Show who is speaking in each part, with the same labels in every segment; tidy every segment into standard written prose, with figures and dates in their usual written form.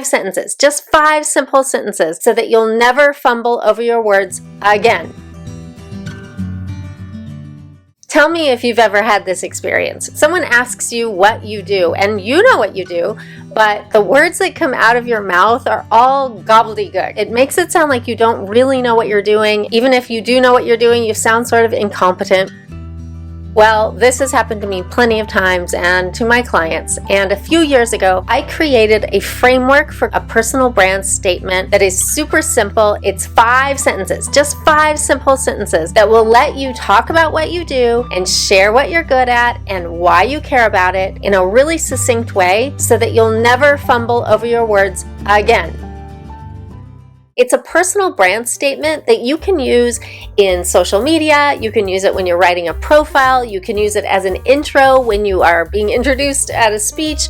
Speaker 1: 5 sentences, just 5 simple sentences, so that you'll never fumble over your words again. Tell me if you've ever had this experience. Someone asks you what you do, and you know what you do, but the words that come out of your mouth are all gobbledygook. It makes it sound like you don't really know what you're doing. Even if you do know what you're doing, you sound sort of incompetent. Well, this has happened to me plenty of times and to my clients. And a few years ago, I created a framework for a personal brand statement that is super simple. It's 5 sentences, just 5 simple sentences that will let you talk about what you do and share what you're good at and why you care about it in a really succinct way so that you'll never fumble over your words again. It's a personal brand statement that you can use in social media. You can use it when you're writing a profile. You can use it as an intro when you are being introduced at a speech.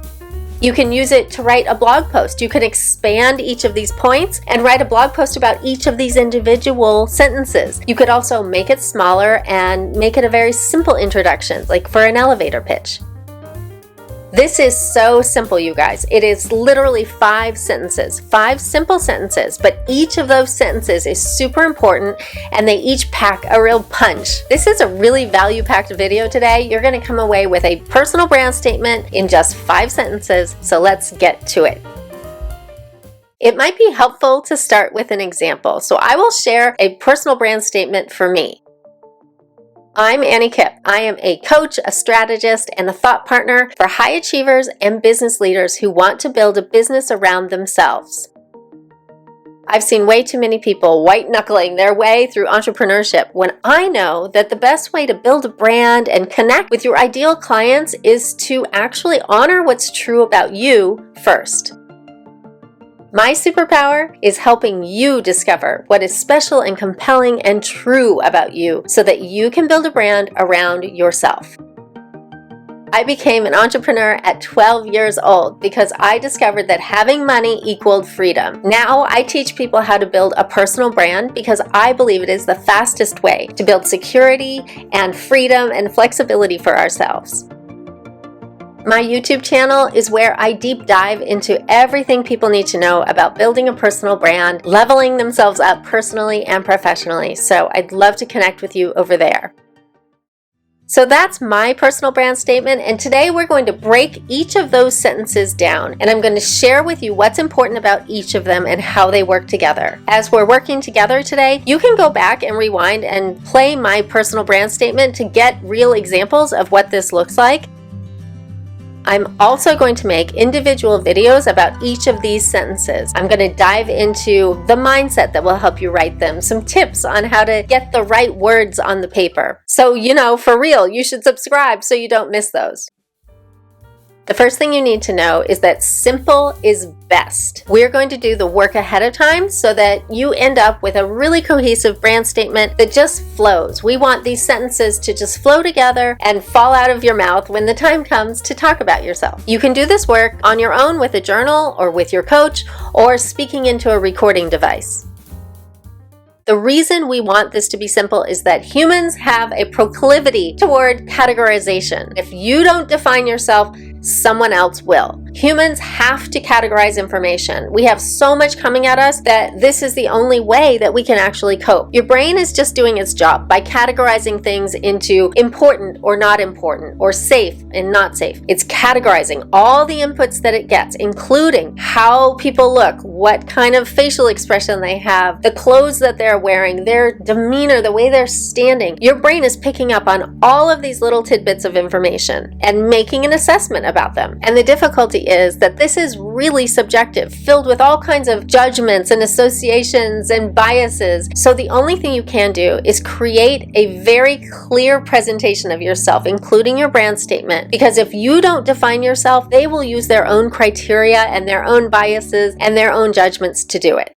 Speaker 1: You can use it to write a blog post. You can expand each of these points and write a blog post about each of these individual sentences. You could also make it smaller and make it a very simple introduction, like for an elevator pitch. This is so simple, you guys. It is literally 5 sentences, 5 simple sentences, but each of those sentences is super important and they each pack a real punch. This is a really value-packed video today. You're going to come away with a personal brand statement in just 5 sentences, so let's get to it. It might be helpful to start with an example. So I will share a personal brand statement for me. I'm Annie Kipp. I am a coach, a strategist, and a thought partner for high achievers and business leaders who want to build a business around themselves. I've seen way too many people white-knuckling their way through entrepreneurship when I know that the best way to build a brand and connect with your ideal clients is to actually honor what's true about you first. My superpower is helping you discover what is special and compelling and true about you so that you can build a brand around yourself. I became an entrepreneur at 12 years old because I discovered that having money equaled freedom. Now I teach people how to build a personal brand because I believe it is the fastest way to build security and freedom and flexibility for ourselves. My YouTube channel is where I deep dive into everything people need to know about building a personal brand, leveling themselves up personally and professionally. So I'd love to connect with you over there. So that's my personal brand statement, and today we're going to break each of those sentences down, and I'm going to share with you what's important about each of them and how they work together. As we're working together today, you can go back and rewind and play my personal brand statement to get real examples of what this looks like. I'm also going to make individual videos about each of these sentences. I'm going to dive into the mindset that will help you write them, some tips on how to get the right words on the paper. So, for real, you should subscribe so you don't miss those. The first thing you need to know is that simple is best. We're going to do the work ahead of time so that you end up with a really cohesive brand statement that just flows. We want these sentences to just flow together and fall out of your mouth when the time comes to talk about yourself. You can do this work on your own with a journal or with your coach or speaking into a recording device. The reason we want this to be simple is that humans have a proclivity toward categorization. If you don't define yourself, someone else will. Humans have to categorize information. We have so much coming at us that this is the only way that we can actually cope. Your brain is just doing its job by categorizing things into important or not important, or safe and not safe. It's categorizing all the inputs that it gets, including how people look, what kind of facial expression they have, the clothes that they're wearing, their demeanor, the way they're standing. Your brain is picking up on all of these little tidbits of information and making an assessment about them. And the difficulty is that this is really subjective, filled with all kinds of judgments and associations and biases. So the only thing you can do is create a very clear presentation of yourself, including your brand statement. Because if you don't define yourself, they will use their own criteria and their own biases and their own judgments to do it.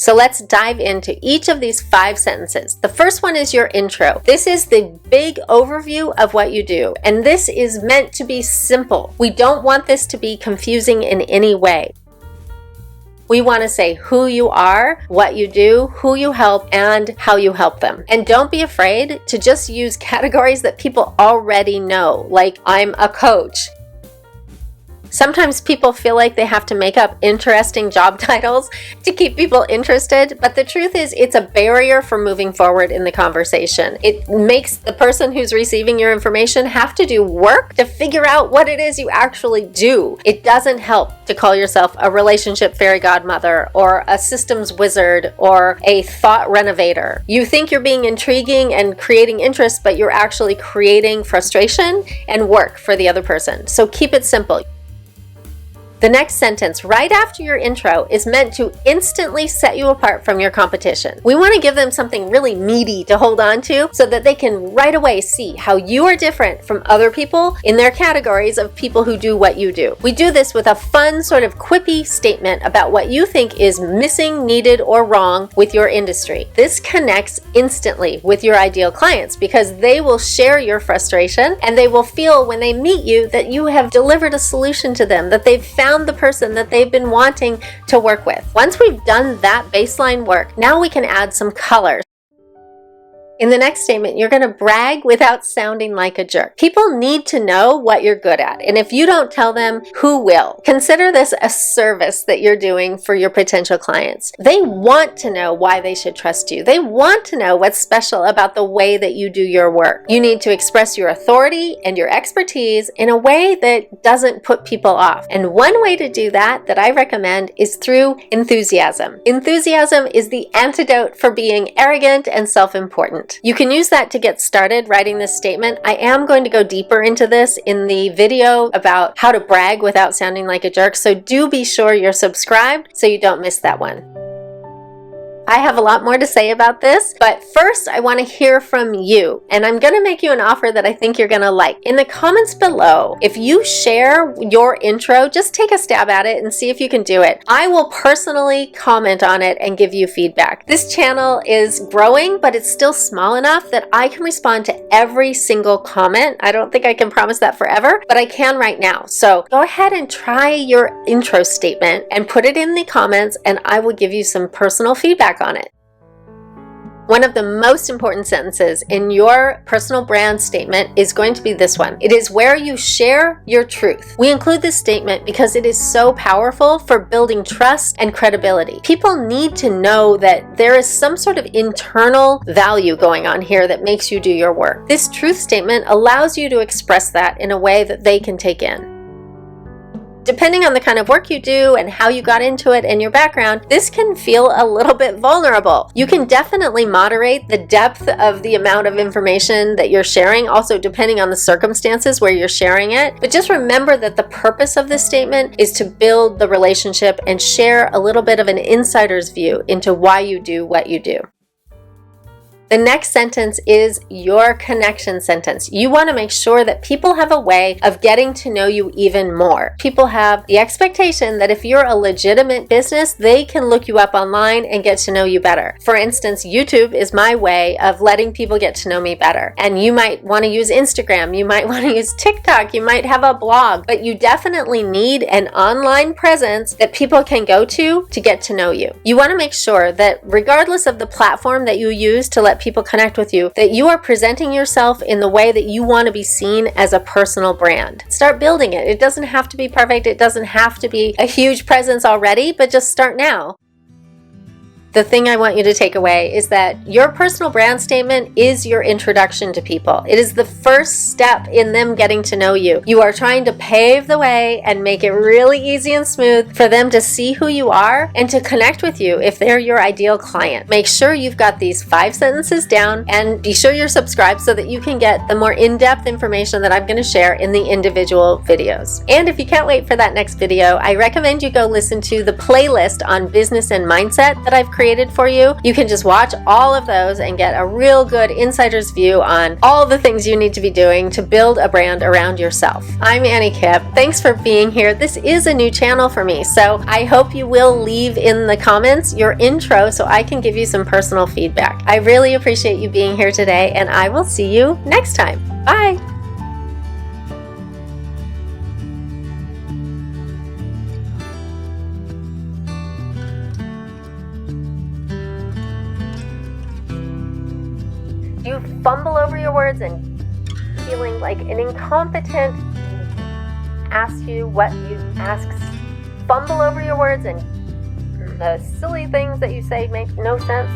Speaker 1: So let's dive into each of these 5 sentences. The first one is your intro. This is the big overview of what you do, and this is meant to be simple. We don't want this to be confusing in any way. We want to say who you are, what you do, who you help, and how you help them. And don't be afraid to just use categories that people already know, like I'm a coach. Sometimes people feel like they have to make up interesting job titles to keep people interested, but the truth is it's a barrier for moving forward in the conversation. It makes the person who's receiving your information have to do work to figure out what it is you actually do. It doesn't help to call yourself a relationship fairy godmother or a systems wizard or a thought renovator. You think you're being intriguing and creating interest, but you're actually creating frustration and work for the other person. So keep it simple. The next sentence right after your intro is meant to instantly set you apart from your competition. We want to give them something really meaty to hold on to so that they can right away see how you are different from other people in their categories of people who do what you do. We do this with a fun sort of quippy statement about what you think is missing, needed, or wrong with your industry. This connects instantly with your ideal clients because they will share your frustration and they will feel when they meet you that you have delivered a solution to them, that they've found the person that they've been wanting to work with. Once we've done that baseline work, now we can add some color. In the next statement, you're going to brag without sounding like a jerk. People need to know what you're good at, and if you don't tell them, who will? Consider this a service that you're doing for your potential clients. They want to know why they should trust you. They want to know what's special about the way that you do your work. You need to express your authority and your expertise in a way that doesn't put people off. And one way to do that I recommend is through enthusiasm. Enthusiasm is the antidote for being arrogant and self-important. You can use that to get started writing this statement. I am going to go deeper into this in the video about how to brag without sounding like a jerk, so do be sure you're subscribed so you don't miss that one. I have a lot more to say about this, but first I want to hear from you, and I'm going to make you an offer that I think you're going to like. In the comments below, if you share your intro, just take a stab at it and see if you can do it. I will personally comment on it and give you feedback. This channel is growing, but it's still small enough that I can respond to every single comment. I don't think I can promise that forever, but I can right now. So go ahead and try your intro statement and put it in the comments, and I will give you some personal feedback on it. One of the most important sentences in your personal brand statement is going to be this one. It is where you share your truth. We include this statement because it is so powerful for building trust and credibility. People need to know that there is some sort of internal value going on here that makes you do your work. This truth statement allows you to express that in a way that they can take in. Depending on the kind of work you do and how you got into it and your background, this can feel a little bit vulnerable. You can definitely moderate the depth of the amount of information that you're sharing, also depending on the circumstances where you're sharing it. But just remember that the purpose of this statement is to build the relationship and share a little bit of an insider's view into why you do what you do. The next sentence is your connection sentence. You want to make sure that people have a way of getting to know you even more. People have the expectation that if you're a legitimate business, they can look you up online and get to know you better. For instance, YouTube is my way of letting people get to know me better. And you might want to use Instagram, you might want to use TikTok, you might have a blog, but you definitely need an online presence that people can go to get to know you. You want to make sure that regardless of the platform that you use to let people connect with you, that you are presenting yourself in the way that you want to be seen as a personal brand. Start building it. It doesn't have to be perfect. It doesn't have to be a huge presence already, but just start now. The thing I want you to take away is that your personal brand statement is your introduction to people. It is the first step in them getting to know you. You are trying to pave the way and make it really easy and smooth for them to see who you are and to connect with you if they're your ideal client. Make sure you've got these 5 sentences down and be sure you're subscribed so that you can get the more in-depth information that I'm going to share in the individual videos. And if you can't wait for that next video, I recommend you go listen to the playlist on business and mindset that I've created for you. You can just watch all of those and get a real good insider's view on all the things you need to be doing to build a brand around yourself. I'm Annie Kipp. Thanks for being here. This is a new channel for me, so I hope you will leave in the comments your intro so I can give you some personal feedback. I really appreciate you being here today, and I will see you next time. Bye! You fumble over your words and feeling like an incompetent, ask you what you asks, fumble over your words and the silly things that you say make no sense,